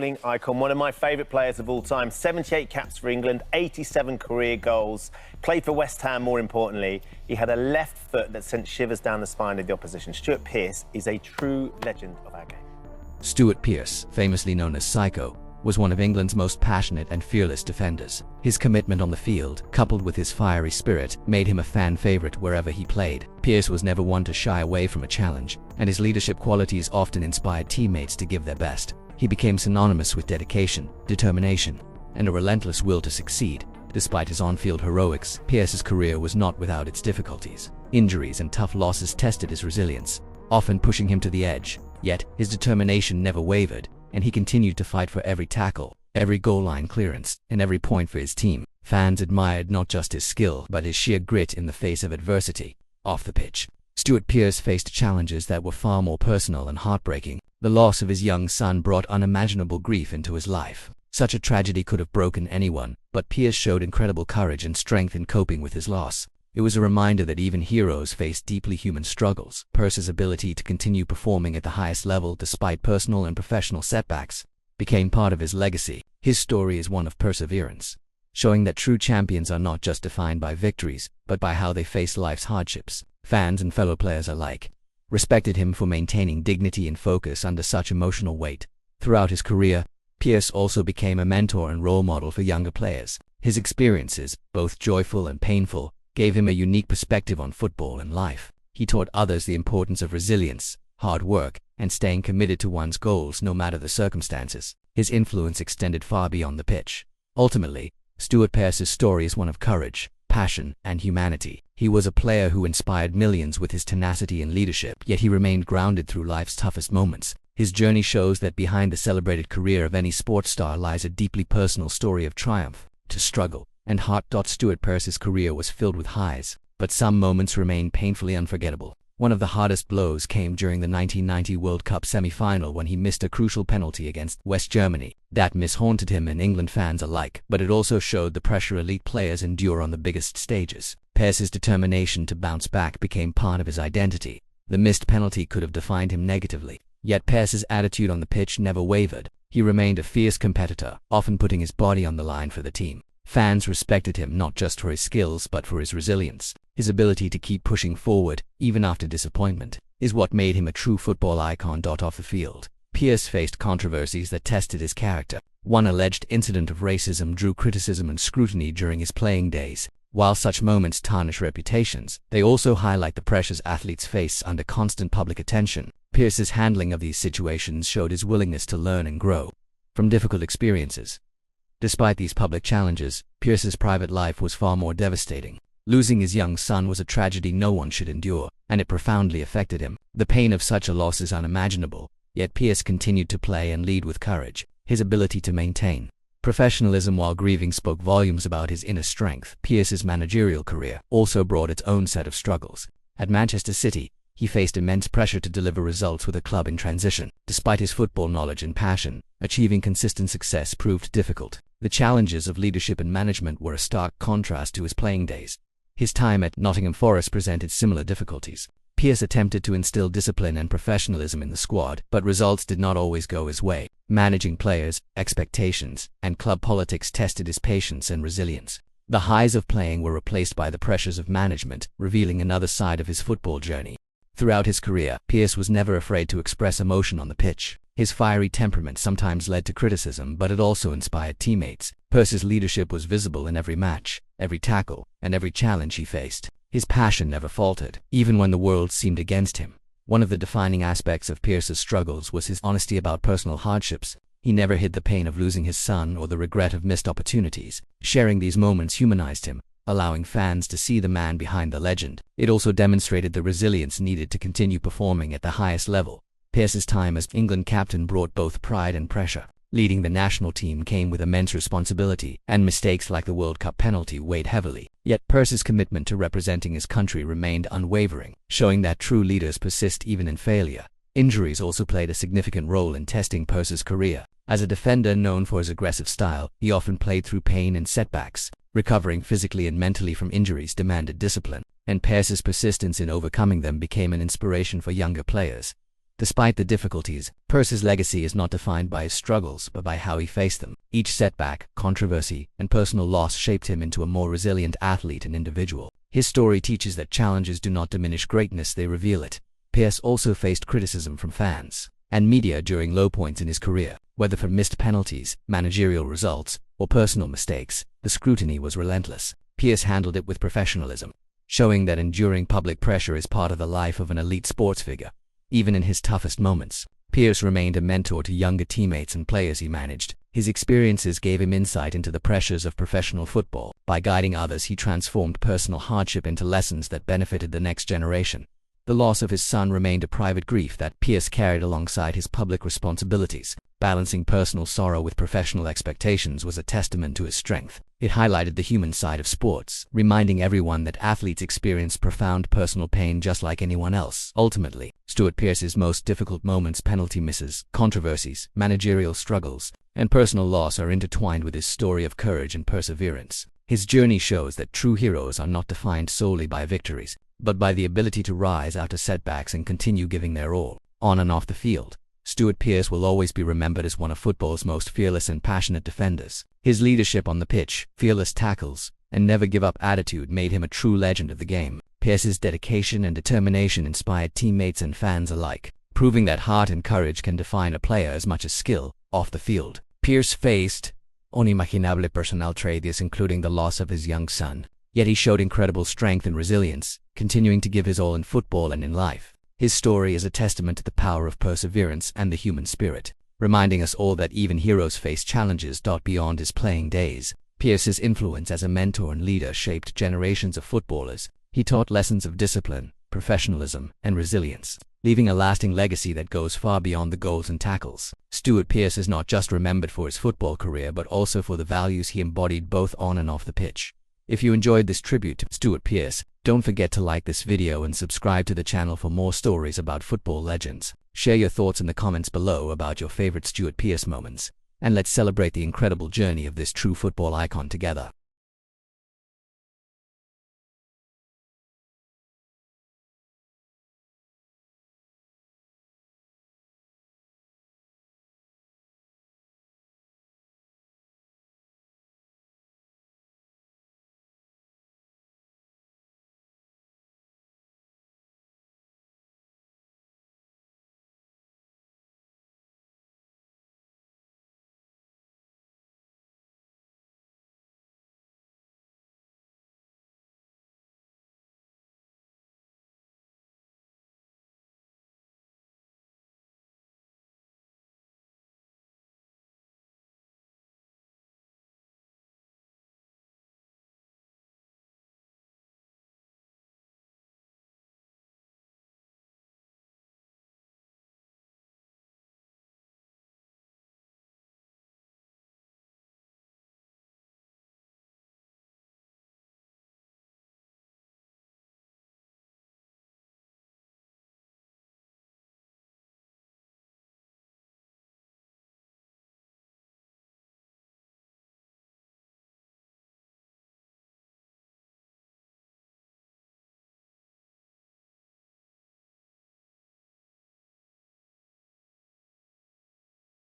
Icon, one of my favourite players of all time, 78 caps for England, 87 career goals, played for West Ham more importantly. He had a left foot that sent shivers down the spine of the opposition. Stuart Pearce is a true legend of our game. Stuart Pearce, famously known as Psycho, was one of England's most passionate and fearless defenders. His commitment on the field, coupled with his fiery spirit, made him a fan favourite wherever he played. Pearce was never one to shy away from a challenge, and his leadership qualities often inspired teammates to give their best. He became synonymous with dedication, determination, and a relentless will to succeed. Despite his on-field heroics, Pearce's career was not without its difficulties. Injuries and tough losses tested his resilience, often pushing him to the edge. Yet, his determination never wavered, and he continued to fight for every tackle, every goal line clearance, and every point for his team. Fans admired not just his skill, but his sheer grit in the face of adversity. Off the pitch, Stuart Pearce faced challenges that were far more personal and heartbreaking. The loss of his young son brought unimaginable grief into his life. Such a tragedy could have broken anyone, but Pearce showed incredible courage and strength in coping with his loss. It was a reminder that even heroes face deeply human struggles. Pearce's ability to continue performing at the highest level despite personal and professional setbacks became part of his legacy. His story is one of perseverance, showing that true champions are not just defined by victories, but by how they face life's hardships. Fans and fellow players alike respected him for maintaining dignity and focus under such emotional weight. Throughout his career, Pearce also became a mentor and role model for younger players. His experiences, both joyful and painful, gave him a unique perspective on football and life. He taught others the importance of resilience, hard work, and staying committed to one's goals no matter the circumstances. His influence extended far beyond the pitch. Ultimately, Stuart Pearce's story is one of courage, passion, and humanity. He was a player who inspired millions with his tenacity and leadership, yet he remained grounded through life's toughest moments. His journey shows that behind the celebrated career of any sports star lies a deeply personal story of triumph, to struggle, and heart. Stuart Pearce's career was filled with highs, but some moments remain painfully unforgettable. One of the hardest blows came during the 1990 World Cup semi-final when he missed a crucial penalty against West Germany. That miss haunted him and England fans alike, but it also showed the pressure elite players endure on the biggest stages. Pearce's determination to bounce back became part of his identity. The missed penalty could have defined him negatively, yet Pearce's attitude on the pitch never wavered. He remained a fierce competitor, often putting his body on the line for the team. Fans respected him not just for his skills but for his resilience. His ability to keep pushing forward, even after disappointment, is what made him a true football icon. Off the field, Pearce faced controversies that tested his character. One alleged incident of racism drew criticism and scrutiny during his playing days. While such moments tarnish reputations, they also highlight the pressures athletes face under constant public attention. Pearce's handling of these situations showed his willingness to learn and grow from difficult experiences. Despite these public challenges, Pearce's private life was far more devastating. Losing his young son was a tragedy no one should endure, and it profoundly affected him. The pain of such a loss is unimaginable, yet Pearce continued to play and lead with courage. His ability to maintain professionalism while grieving spoke volumes about his inner strength. Pearce's managerial career also brought its own set of struggles. At Manchester City, he faced immense pressure to deliver results with a club in transition. Despite his football knowledge and passion, achieving consistent success proved difficult. The challenges of leadership and management were a stark contrast to his playing days. His time at Nottingham Forest presented similar difficulties. Pearce attempted to instill discipline and professionalism in the squad, but results did not always go his way. Managing players, expectations, and club politics tested his patience and resilience. The highs of playing were replaced by the pressures of management, revealing another side of his football journey. Throughout his career, Pearce was never afraid to express emotion on the pitch. His fiery temperament sometimes led to criticism, but it also inspired teammates. Pearce's leadership was visible in every match, every tackle, and every challenge he faced. His passion never faltered, even when the world seemed against him. One of the defining aspects of Pearce's struggles was his honesty about personal hardships. He never hid the pain of losing his son or the regret of missed opportunities. Sharing these moments humanized him, allowing fans to see the man behind the legend. It also demonstrated the resilience needed to continue performing at the highest level. Pearce's time as England captain brought both pride and pressure. Leading the national team came with immense responsibility, and mistakes like the World Cup penalty weighed heavily. Yet Pearce's commitment to representing his country remained unwavering, showing that true leaders persist even in failure. Injuries also played a significant role in testing Pearce's career. As a defender known for his aggressive style, he often played through pain and setbacks. Recovering physically and mentally from injuries demanded discipline, and Pearce's persistence in overcoming them became an inspiration for younger players. Despite the difficulties, Pearce's legacy is not defined by his struggles but by how he faced them. Each setback, controversy, and personal loss shaped him into a more resilient athlete and individual. His story teaches that challenges do not diminish greatness, they reveal it. Pearce also faced criticism from fans and media during low points in his career. Whether for missed penalties, managerial results, or personal mistakes, the scrutiny was relentless. Pearce handled it with professionalism, showing that enduring public pressure is part of the life of an elite sports figure. Even in his toughest moments, Pearce remained a mentor to younger teammates and players he managed. His experiences gave him insight into the pressures of professional football. By guiding others, he transformed personal hardship into lessons that benefited the next generation. The loss of his son remained a private grief that Pearce carried alongside his public responsibilities. Balancing personal sorrow with professional expectations was a testament to his strength. It highlighted the human side of sports, reminding everyone that athletes experience profound personal pain just like anyone else. Ultimately, Stuart Pearce's most difficult moments, penalty misses, controversies, managerial struggles, and personal loss are intertwined with his story of courage and perseverance. His journey shows that true heroes are not defined solely by victories, but by the ability to rise after setbacks and continue giving their all. On and off the field, Stuart Pearce will always be remembered as one of football's most fearless and passionate defenders. His leadership on the pitch, fearless tackles, and never-give-up attitude made him a true legend of the game. Pearce's dedication and determination inspired teammates and fans alike, proving that heart and courage can define a player as much as skill. Off the field, Pearce faced unimaginable personal tragedies, including the loss of his young son. Yet he showed incredible strength and resilience, continuing to give his all in football and in life. His story is a testament to the power of perseverance and the human spirit, reminding us all that even heroes face challenges beyond his playing days. Pearce's influence as a mentor and leader shaped generations of footballers. He taught lessons of discipline, professionalism, and resilience, leaving a lasting legacy that goes far beyond the goals and tackles. Stuart Pearce is not just remembered for his football career but also for the values he embodied both on and off the pitch. If you enjoyed this tribute to Stuart Pearce, don't forget to like this video and subscribe to the channel for more stories about football legends. Share your thoughts in the comments below about your favorite Stuart Pearce moments, and let's celebrate the incredible journey of this true football icon together.